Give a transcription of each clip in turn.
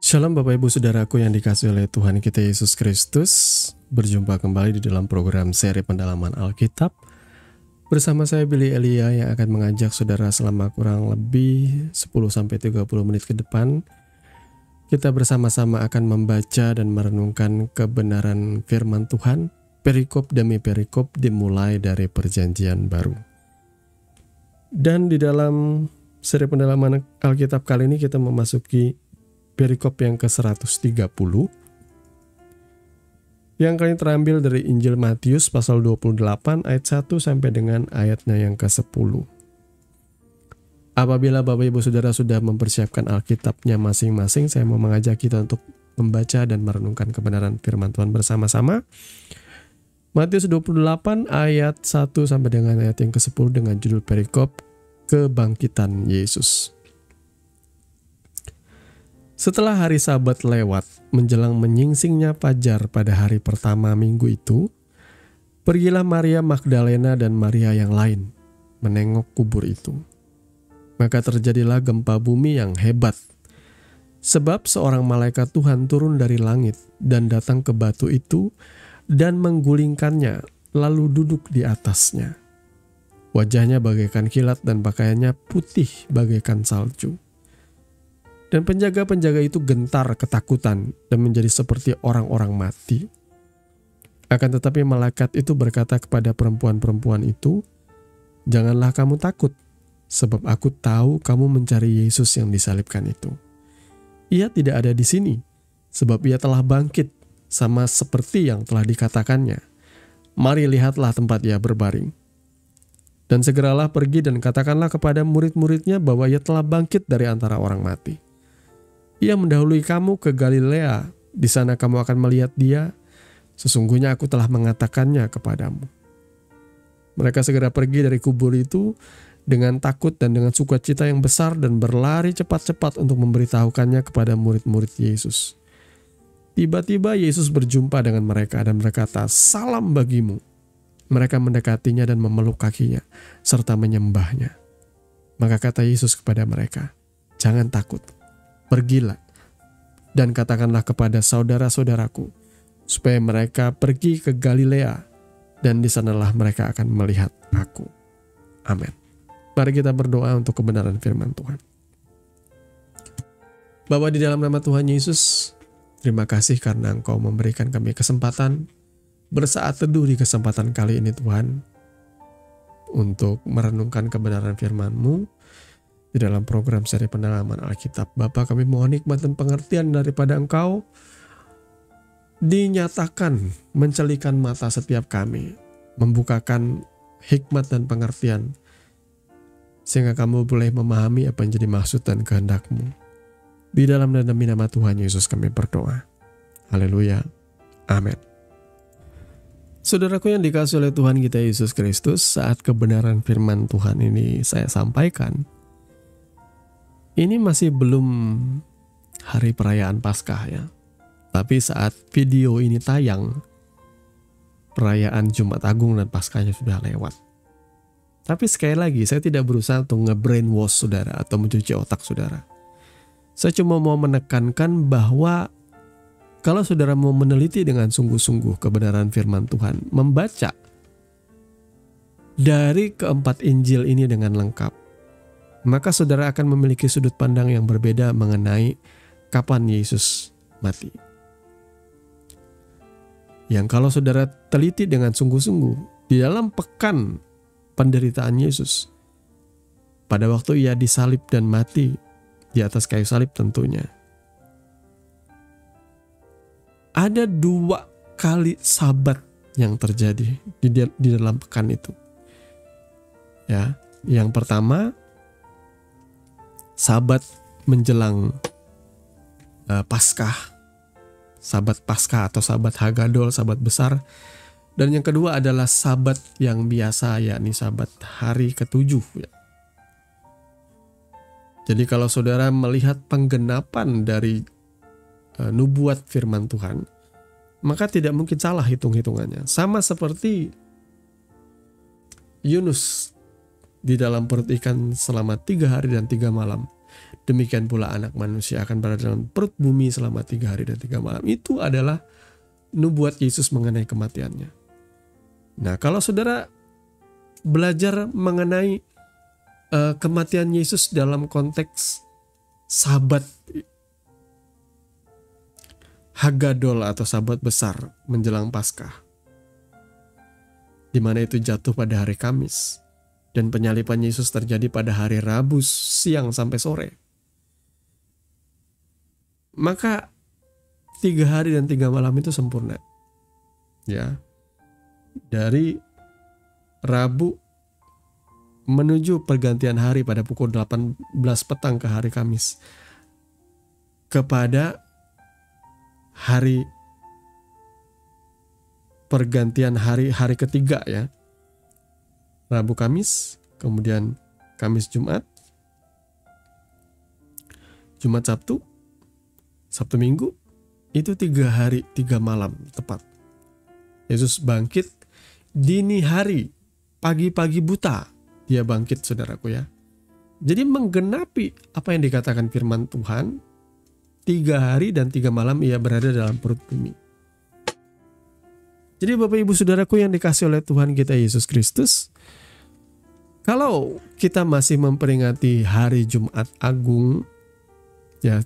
Shalom Bapak Ibu Saudaraku yang dikasihi oleh Tuhan kita Yesus Kristus. Berjumpa kembali di dalam program seri pendalaman Alkitab. Bersama saya Billy Elia yang akan mengajak saudara selama kurang lebih 10-30 menit ke depan. Kita bersama-sama akan membaca dan merenungkan kebenaran firman Tuhan. Perikop demi perikop dimulai dari perjanjian baru. Dan di dalam seri pendalaman Alkitab kali ini kita memasuki perikop yang ke-130 yang kali terambil dari Injil Matius pasal 28 ayat 1 sampai dengan ayatnya yang ke-10. Apabila Bapak Ibu Saudara sudah mempersiapkan Alkitabnya masing-masing, saya mau mengajak kita untuk membaca dan merenungkan kebenaran firman Tuhan bersama-sama. Matius 28 ayat 1 sampai dengan ayat yang ke-10 dengan judul perikop Kebangkitan Yesus. Setelah hari Sabat lewat, menjelang menyingsingnya fajar pada hari pertama minggu itu, pergilah Maria Magdalena dan Maria yang lain menengok kubur itu. Maka terjadilah gempa bumi yang hebat, sebab seorang malaikat Tuhan turun dari langit dan datang ke batu itu dan menggulingkannya, lalu duduk di atasnya. Wajahnya bagaikan kilat dan pakaiannya putih bagaikan salju. Dan penjaga-penjaga itu gentar ketakutan dan menjadi seperti orang-orang mati. Akan tetapi malaikat itu berkata kepada perempuan-perempuan itu, "Janganlah kamu takut, sebab aku tahu kamu mencari Yesus yang disalibkan itu. Ia tidak ada di sini, sebab ia telah bangkit, sama seperti yang telah dikatakannya. Mari lihatlah tempat ia berbaring. Dan segeralah pergi dan katakanlah kepada murid-muridnya bahwa ia telah bangkit dari antara orang mati. Ia mendahului kamu ke Galilea, di sana kamu akan melihat dia. Sesungguhnya aku telah mengatakannya kepadamu." Mereka segera pergi dari kubur itu dengan takut dan dengan sukacita yang besar dan berlari cepat-cepat untuk memberitahukannya kepada murid-murid Yesus. Tiba-tiba Yesus berjumpa dengan mereka dan berkata, "Salam bagimu." Mereka mendekatinya dan memeluk kakinya serta menyembahnya. Maka kata Yesus kepada mereka, "Jangan takut. Pergilah dan katakanlah kepada saudara-saudaraku supaya mereka pergi ke Galilea dan di sanalah mereka akan melihat aku." Amin. Mari kita berdoa untuk kebenaran firman Tuhan. Bapa di dalam nama Tuhan Yesus, terima kasih karena Engkau memberikan kami kesempatan bersaat teduh di kesempatan kali ini Tuhan untuk merenungkan kebenaran firman-Mu di dalam program seri pendalaman Alkitab. Bapa, kami mohon hikmat dan pengertian daripada Engkau, dinyatakan, mencelikan mata setiap kami, membukakan hikmat dan pengertian, sehingga kami boleh memahami apa yang jadi maksud dan kehendak-Mu. Di dalam dan demi nama Tuhan Yesus kami berdoa. Haleluya. Amin. Saudaraku yang dikasihi oleh Tuhan kita Yesus Kristus, saat kebenaran firman Tuhan ini saya sampaikan, ini masih belum hari perayaan Paskah ya. Tapi saat video ini tayang, perayaan Jumat Agung dan Paskahnya sudah lewat. Tapi sekali lagi, saya tidak berusaha untuk nge-brainwash saudara atau mencuci otak saudara. Saya cuma mau menekankan bahwa kalau saudara mau meneliti dengan sungguh-sungguh kebenaran firman Tuhan, membaca dari keempat Injil ini dengan lengkap, maka saudara akan memiliki sudut pandang yang berbeda mengenai kapan Yesus mati. Yang kalau saudara teliti dengan sungguh-sungguh di dalam pekan penderitaan Yesus, pada waktu ia disalib dan mati di atas kayu salib tentunya, ada 2 kali sabat yang terjadi di dalam pekan itu. Ya, yang pertama sabat menjelang Paskah, sabat Paskah atau sabat Hagadol, sabat besar. Dan yang kedua adalah sabat yang biasa, yakni sabat hari ke-7. Ya. Jadi kalau saudara melihat penggenapan dari nubuat firman Tuhan, maka tidak mungkin salah hitung-hitungannya. Sama seperti Yunus di dalam perut ikan selama 3 hari dan 3 malam. Demikian pula anak manusia akan berada dalam perut bumi selama 3 hari dan 3 malam. Itu adalah nubuat Yesus mengenai kematiannya. Nah, kalau saudara belajar mengenai kematian Yesus dalam konteks sabat Hagadol atau sabat besar menjelang Paskah, di mana itu jatuh pada hari Kamis, dan penyaliban Yesus terjadi pada hari Rabu siang sampai sore. Maka 3 hari dan 3 malam itu sempurna. Ya. Dari Rabu menuju pergantian hari pada pukul 18 petang ke hari Kamis, kepada hari pergantian hari ketiga ya. Rabu Kamis, kemudian Kamis Jumat, Jumat Sabtu, Sabtu Minggu, itu 3 hari 3 malam tepat. Yesus bangkit dini hari, pagi-pagi buta dia bangkit, saudaraku ya. Jadi menggenapi apa yang dikatakan firman Tuhan, 3 hari dan 3 malam ia berada dalam perut bumi. Jadi Bapak Ibu Saudaraku yang dikasih oleh Tuhan kita Yesus Kristus, kalau kita masih memperingati hari Jumat Agung, ya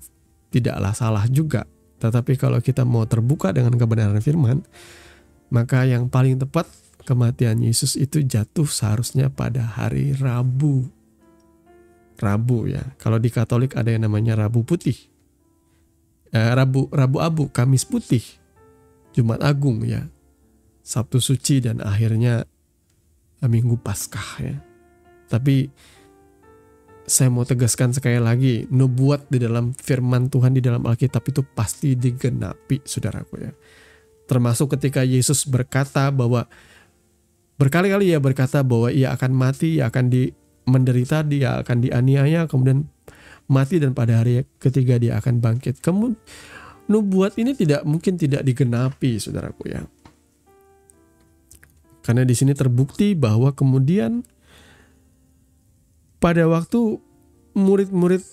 tidaklah salah juga. Tetapi kalau kita mau terbuka dengan kebenaran firman, maka yang paling tepat kematian Yesus itu jatuh seharusnya pada hari Rabu. Rabu ya. Kalau di Katolik ada yang namanya Rabu Putih. Rabu Abu, Kamis Putih, Jumat Agung ya, Sabtu Suci, dan akhirnya Minggu Paskah ya. Tapi saya mau tegaskan sekali lagi, nubuat di dalam firman Tuhan di dalam Alkitab itu pasti digenapi, saudaraku ya. Termasuk ketika Yesus berkata bahwa berkali-kali ia berkata bahwa ia akan mati, ia akan menderita, dia akan dianiaya, kemudian mati, dan pada hari ketiga dia akan bangkit. Kemudian nubuat ini tidak mungkin tidak digenapi, saudaraku ya. Karena di sini terbukti bahwa kemudian pada waktu murid-murid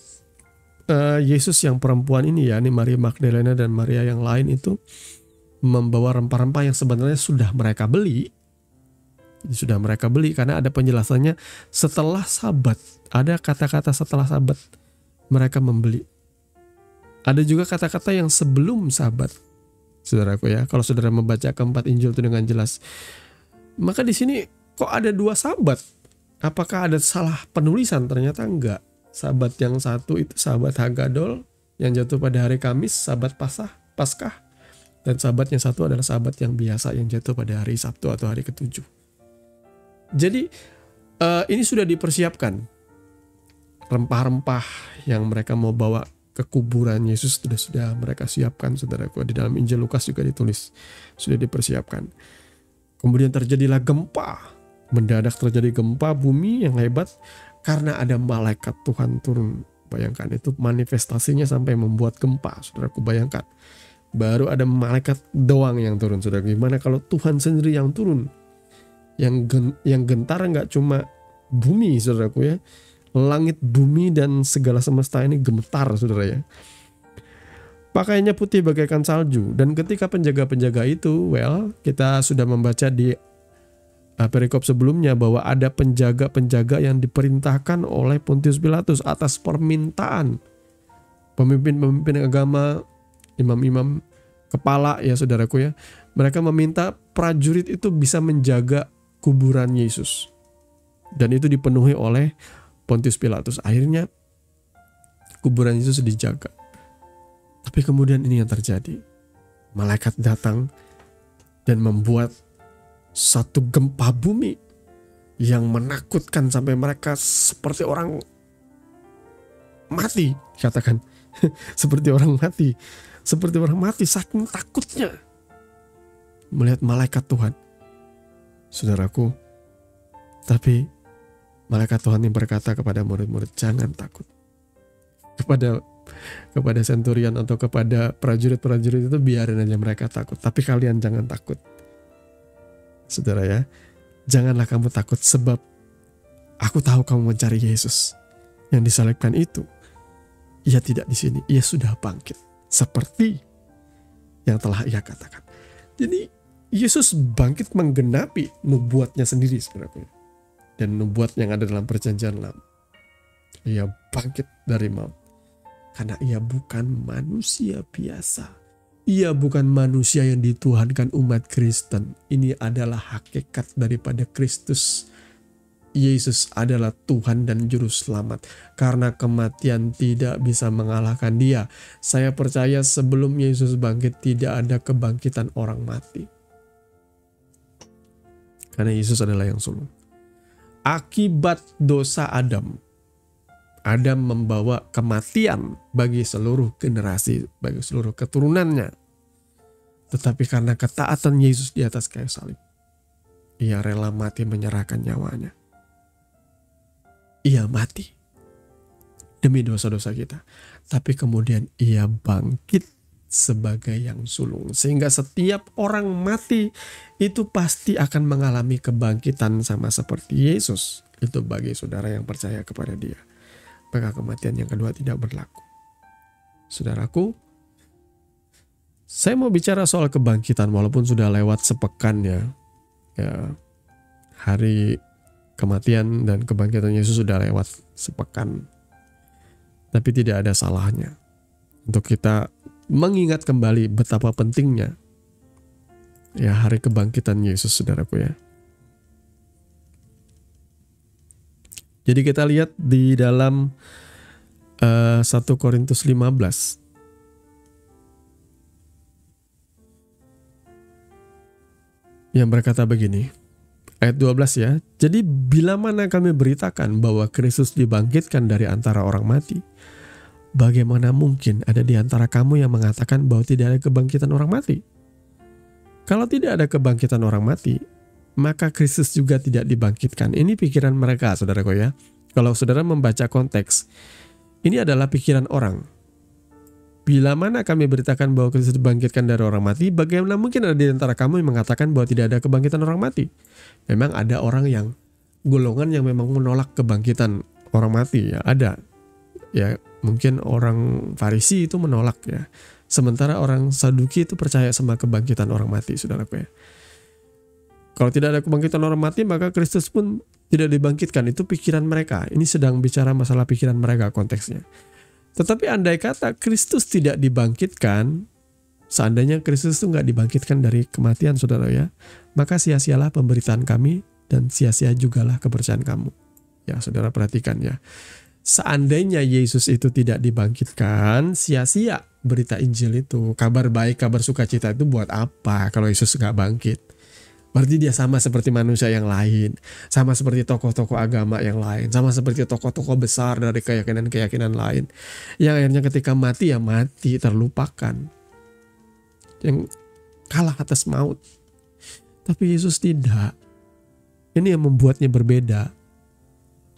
Yesus yang perempuan ini, yakni Maria Magdalena dan Maria yang lain itu membawa rempah-rempah yang sebenarnya sudah mereka beli. Sudah mereka beli karena ada penjelasannya setelah Sabat. Ada kata-kata setelah Sabat mereka membeli. Ada juga kata-kata yang sebelum Sabat, saudaraku ya. Kalau saudara membaca keempat Injil itu dengan jelas. Maka di sini kok ada 2 Sabat? Apakah ada salah penulisan? Ternyata enggak. Sabat yang satu itu Sabat Hagadol yang jatuh pada hari Kamis, Sabat Paskah. Dan Sabat yang satu adalah Sabat yang biasa yang jatuh pada hari Sabtu atau hari ke-7. Jadi ini sudah dipersiapkan. Rempah-rempah yang mereka mau bawa ke kuburan Yesus sudah mereka siapkan, saudaraku. Di dalam Injil Lukas juga ditulis, sudah dipersiapkan. Kemudian terjadilah gempa. Mendadak terjadi gempa bumi yang hebat karena ada malaikat Tuhan turun. Bayangkan itu manifestasinya sampai membuat gempa, saudaraku, bayangkan. Baru ada malaikat doang yang turun, saudara. Gimana kalau Tuhan sendiri yang turun? Yang gentar nggak cuma bumi, saudaraku ya. Langit, bumi, dan segala semesta ini gemetar, saudara ya. Pakaiannya putih bagaikan salju. Dan ketika penjaga-penjaga itu, kita sudah membaca di perikop sebelumnya bahwa ada penjaga-penjaga yang diperintahkan oleh Pontius Pilatus atas permintaan pemimpin-pemimpin agama, imam-imam kepala ya, saudaraku ya. Mereka meminta prajurit itu bisa menjaga kuburan Yesus. Dan itu dipenuhi oleh Pontius Pilatus. Akhirnya kuburan Yesus dijaga. Tapi kemudian ini yang terjadi. Malaikat datang dan membuat satu gempa bumi yang menakutkan sampai mereka seperti orang mati, katakan. Seperti orang mati. Seperti orang mati saking takutnya melihat malaikat Tuhan. Saudaraku, tapi malaikat Tuhan yang berkata kepada murid-murid, jangan takut. Kepada senturion atau kepada prajurit-prajurit itu biarin aja mereka takut. Tapi kalian jangan takut. Saudara ya, janganlah kamu takut sebab aku tahu kamu mencari Yesus yang disalibkan itu. ia tidak di sini, ia sudah bangkit. Seperti yang telah ia katakan. Jadi Yesus bangkit menggenapi nubuatnya sendiri saudaraku. Dan nubuat yang ada dalam perjanjian lama. Ia bangkit dari maut. Karena ia bukan manusia biasa. Ia bukan manusia yang dituhankan umat Kristen. Ini adalah hakikat daripada Kristus. Yesus adalah Tuhan dan Juru Selamat. Karena kematian tidak bisa mengalahkan dia. Saya percaya sebelum Yesus bangkit tidak ada kebangkitan orang mati. Karena Yesus adalah yang sulung. Akibat dosa Adam membawa kematian bagi seluruh generasi, bagi seluruh keturunannya. Tetapi karena ketaatan Yesus di atas kayu salib, ia rela mati menyerahkan nyawanya. Ia mati demi dosa-dosa kita. Tapi kemudian ia bangkit sebagai yang sulung. Sehingga setiap orang mati itu pasti akan mengalami kebangkitan sama seperti Yesus. Itu bagi saudara yang percaya kepada dia. Maka kematian yang kedua tidak berlaku. Saudaraku, saya mau bicara soal kebangkitan walaupun sudah lewat sepekan ya. Hari kematian dan kebangkitan Yesus sudah lewat sepekan. Tapi tidak ada salahnya untuk kita mengingat kembali betapa pentingnya ya hari kebangkitan Yesus, saudaraku ya. Jadi kita lihat di dalam 1 Korintus 15. Yang berkata begini, ayat 12 ya. Jadi bila mana kami beritakan bahwa Kristus dibangkitkan dari antara orang mati, bagaimana mungkin ada di antara kamu yang mengatakan bahwa tidak ada kebangkitan orang mati? Kalau tidak ada kebangkitan orang mati, maka Kristus juga tidak dibangkitkan. Ini pikiran mereka, saudaraku ya. Kalau saudara membaca konteks, ini adalah pikiran orang. Bila mana kami beritakan bahwa Kristus dibangkitkan dari orang mati, bagaimana mungkin ada di antara kamu yang mengatakan bahwa tidak ada kebangkitan orang mati? Memang ada orang yang, golongan yang memang menolak kebangkitan orang mati ya, ada. Ya, mungkin orang Farisi itu menolak ya. Sementara orang Saduki itu percaya sama kebangkitan orang mati, saudaraku ya. Kalau tidak ada kebangkitan orang mati, maka Kristus pun tidak dibangkitkan. Itu pikiran mereka. Ini sedang bicara masalah pikiran mereka konteksnya. Tetapi andai kata Kristus tidak dibangkitkan, seandainya Kristus itu nggak dibangkitkan dari kematian, saudara ya, maka sia-sialah pemberitaan kami dan sia-sia jugalah kepercayaan kamu. Ya, saudara perhatikan ya. Seandainya Yesus itu tidak dibangkitkan, sia-sia berita Injil itu, kabar baik, kabar sukacita itu buat apa kalau Yesus nggak bangkit? Berarti dia sama seperti manusia yang lain, sama seperti tokoh-tokoh agama yang lain, sama seperti tokoh-tokoh besar dari keyakinan-keyakinan lain, yang akhirnya ketika mati ya mati, terlupakan, yang kalah atas maut. Tapi Yesus tidak. Ini yang membuatnya berbeda.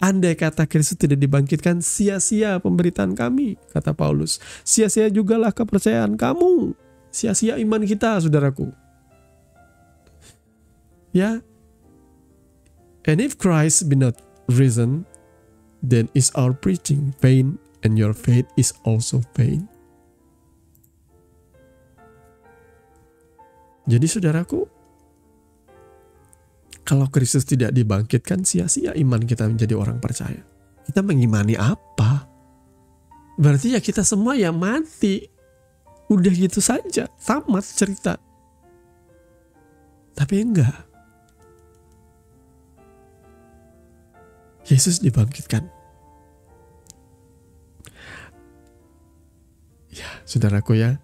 Andai kata Kristus tidak dibangkitkan, sia-sia pemberitaan kami, kata Paulus. Sia-sia jugalah kepercayaan kamu. Sia-sia iman kita, saudaraku. Ya, and if Christ be not risen, then is our preaching vain, and your faith is also vain. Jadi saudaraku, kalau Kristus tidak dibangkitkan, sia-sia iman kita menjadi orang percaya. Kita mengimani apa? Berarti ya kita semua ya mati. Udah gitu saja, tamat cerita. Tapi enggak. Yesus dibangkitkan. Ya, saudaraku ya.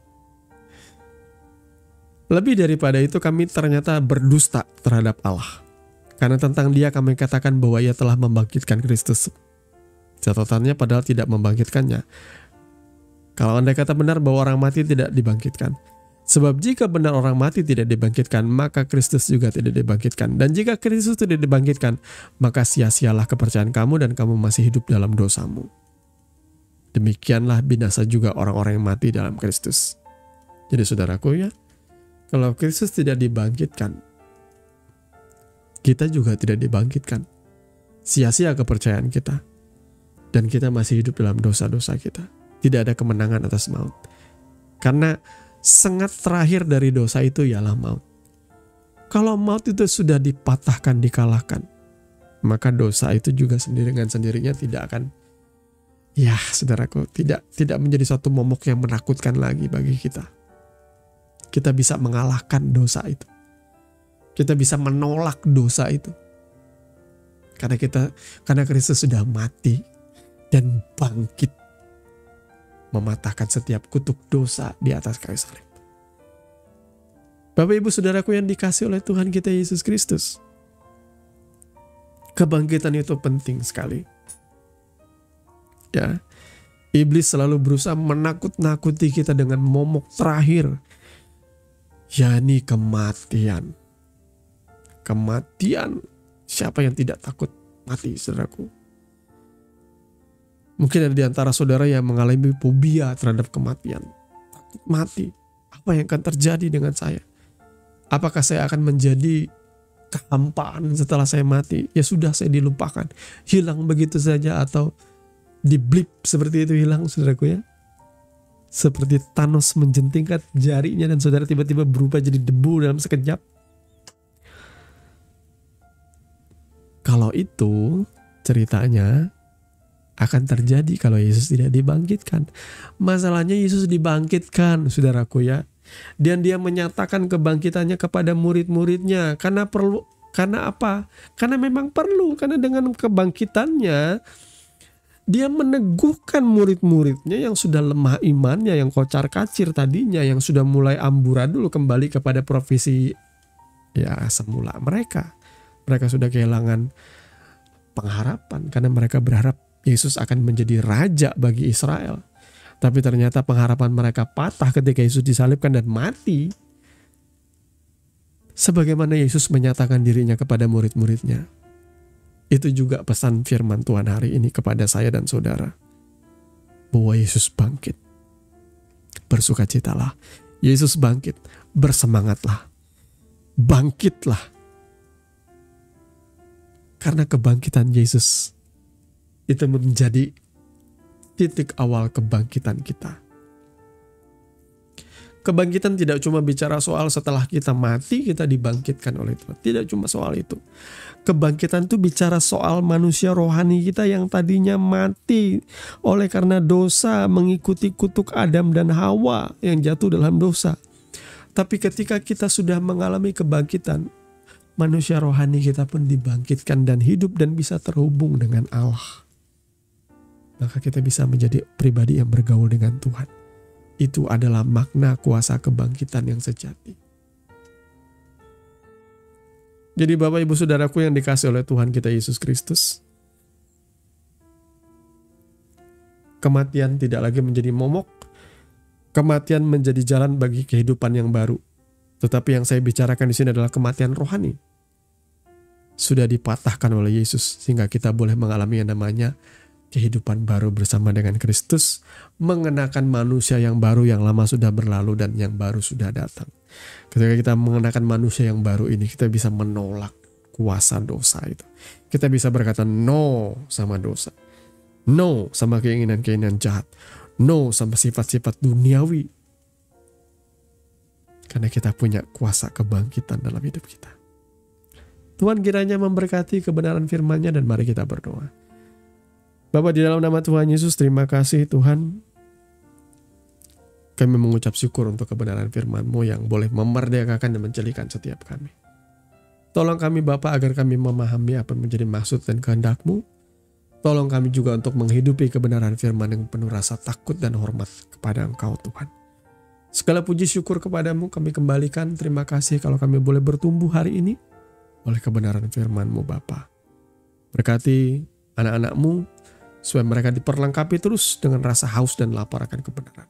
Lebih daripada itu kami ternyata berdusta terhadap Allah. Karena tentang dia kami katakan bahwa ia telah membangkitkan Kristus. Catatannya padahal tidak membangkitkannya. Kalau andai kata benar bahwa orang mati tidak dibangkitkan. Sebab jika benar orang mati tidak dibangkitkan, maka Kristus juga tidak dibangkitkan. Dan jika Kristus tidak dibangkitkan, maka sia-sialah kepercayaan kamu dan kamu masih hidup dalam dosamu. Demikianlah binasa juga orang-orang yang mati dalam Kristus. Jadi saudaraku ya, kalau Kristus tidak dibangkitkan, kita juga tidak dibangkitkan. Sia-sia kepercayaan kita. Dan kita masih hidup dalam dosa-dosa kita. Tidak ada kemenangan atas maut. Karena sengat terakhir dari dosa itu ialah maut. Kalau maut itu sudah dipatahkan, dikalahkan, maka dosa itu juga sendiri dengan sendirinya tidak akan, ya saudaraku, tidak menjadi satu momok yang menakutkan lagi bagi kita. Kita bisa mengalahkan dosa itu. Kita bisa menolak dosa itu. Karena Kristus sudah mati dan bangkit, mematahkan setiap kutuk dosa di atas kayu salib. Bapak Ibu Saudaraku yang dikasihi oleh Tuhan kita Yesus Kristus, kebangkitan itu penting sekali. Ya, iblis selalu berusaha menakut-nakuti kita dengan momok terakhir, yakni kematian. Kematian, siapa yang tidak takut mati, saudaraku? Mungkin ada di antara saudara yang mengalami fobia terhadap kematian. Takut mati. Apa yang akan terjadi dengan saya? Apakah saya akan menjadi kehampaan setelah saya mati? Ya sudah, saya dilupakan. Hilang begitu saja, atau diblip seperti itu hilang, saudaraku ya. Seperti Thanos menjentingkan jarinya dan saudara tiba-tiba berubah jadi debu dalam sekejap. Kalau itu ceritanya akan terjadi kalau Yesus tidak dibangkitkan. Masalahnya Yesus dibangkitkan, saudaraku ya. Dan dia menyatakan kebangkitannya kepada murid-muridnya. Karena apa? Karena memang perlu. Karena dengan kebangkitannya, dia meneguhkan murid-muridnya yang sudah lemah imannya, yang kocar-kacir tadinya, yang sudah mulai amburadul kembali kepada profesi ya semula mereka. Mereka sudah kehilangan pengharapan karena mereka berharap Yesus akan menjadi raja bagi Israel. Tapi ternyata pengharapan mereka patah ketika Yesus disalibkan dan mati. Sebagaimana Yesus menyatakan dirinya kepada murid-muridnya. Itu juga pesan firman Tuhan hari ini kepada saya dan saudara. Bahwa Yesus bangkit. Bersukacitalah. Yesus bangkit. Bersemangatlah. Bangkitlah. Karena kebangkitan Yesus itu menjadi titik awal kebangkitan kita. Kebangkitan tidak cuma bicara soal setelah kita mati kita dibangkitkan oleh Tuhan. Tidak cuma soal itu. Kebangkitan itu bicara soal manusia rohani kita yang tadinya mati oleh karena dosa, mengikuti kutuk Adam dan Hawa yang jatuh dalam dosa. Tapi ketika kita sudah mengalami kebangkitan, manusia rohani kita pun dibangkitkan dan hidup dan bisa terhubung dengan Allah. Maka kita bisa menjadi pribadi yang bergaul dengan Tuhan. Itu adalah makna kuasa kebangkitan yang sejati. Jadi Bapak Ibu Saudaraku yang dikasihi oleh Tuhan kita Yesus Kristus, kematian tidak lagi menjadi momok. Kematian menjadi jalan bagi kehidupan yang baru. Tetapi yang saya bicarakan di sini adalah kematian rohani. Sudah dipatahkan oleh Yesus sehingga kita boleh mengalami yang namanya kehidupan baru bersama dengan Kristus, mengenakan manusia yang baru, yang lama sudah berlalu dan yang baru sudah datang. Ketika kita mengenakan manusia yang baru ini, kita bisa menolak kuasa dosa itu. Kita bisa berkata no sama dosa. No sama keinginan-keinginan jahat. No sama sifat-sifat duniawi. Karena kita punya kuasa kebangkitan dalam hidup kita. Tuhan kiranya memberkati kebenaran firman-Nya dan mari kita berdoa. Bapa, di dalam nama Tuhan Yesus, terima kasih Tuhan. Kami mengucap syukur untuk kebenaran firman-Mu yang boleh memerdekakan dan menjelikan setiap kami. Tolong kami Bapa agar kami memahami apa yang menjadi maksud dan kehendak-Mu. Tolong kami juga untuk menghidupi kebenaran firman yang penuh rasa takut dan hormat kepada Engkau Tuhan. Segala puji syukur kepadamu kami kembalikan. Terima kasih kalau kami boleh bertumbuh hari ini oleh kebenaran firman-Mu Bapa. Berkati anak-anak-Mu supaya mereka diperlengkapi terus dengan rasa haus dan lapar akan kebenaran.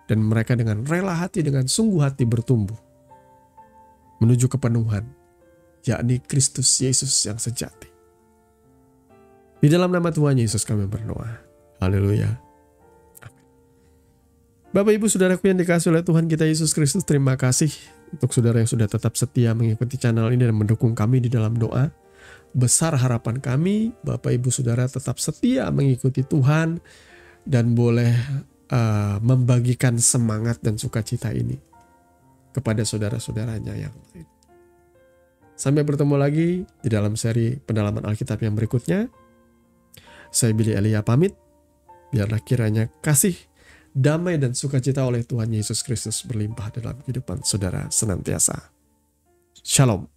Dan mereka dengan rela hati, dengan sungguh hati bertumbuh menuju kepenuhan, yakni Kristus Yesus yang sejati. Di dalam nama Tuhan Yesus kami berdoa. Haleluya. Amin. Bapak Ibu Saudaraku yang dikasihi oleh Tuhan kita Yesus Kristus, terima kasih untuk saudara yang sudah tetap setia mengikuti channel ini dan mendukung kami di dalam doa. Besar harapan kami, Bapak Ibu Saudara tetap setia mengikuti Tuhan dan boleh membagikan semangat dan sukacita ini kepada saudara-saudaranya yang lain. Sampai bertemu lagi di dalam seri pendalaman Alkitab yang berikutnya. Saya Billy Elia pamit. Biarlah kiranya kasih, damai dan sukacita oleh Tuhan Yesus Kristus berlimpah dalam kehidupan saudara senantiasa. Shalom.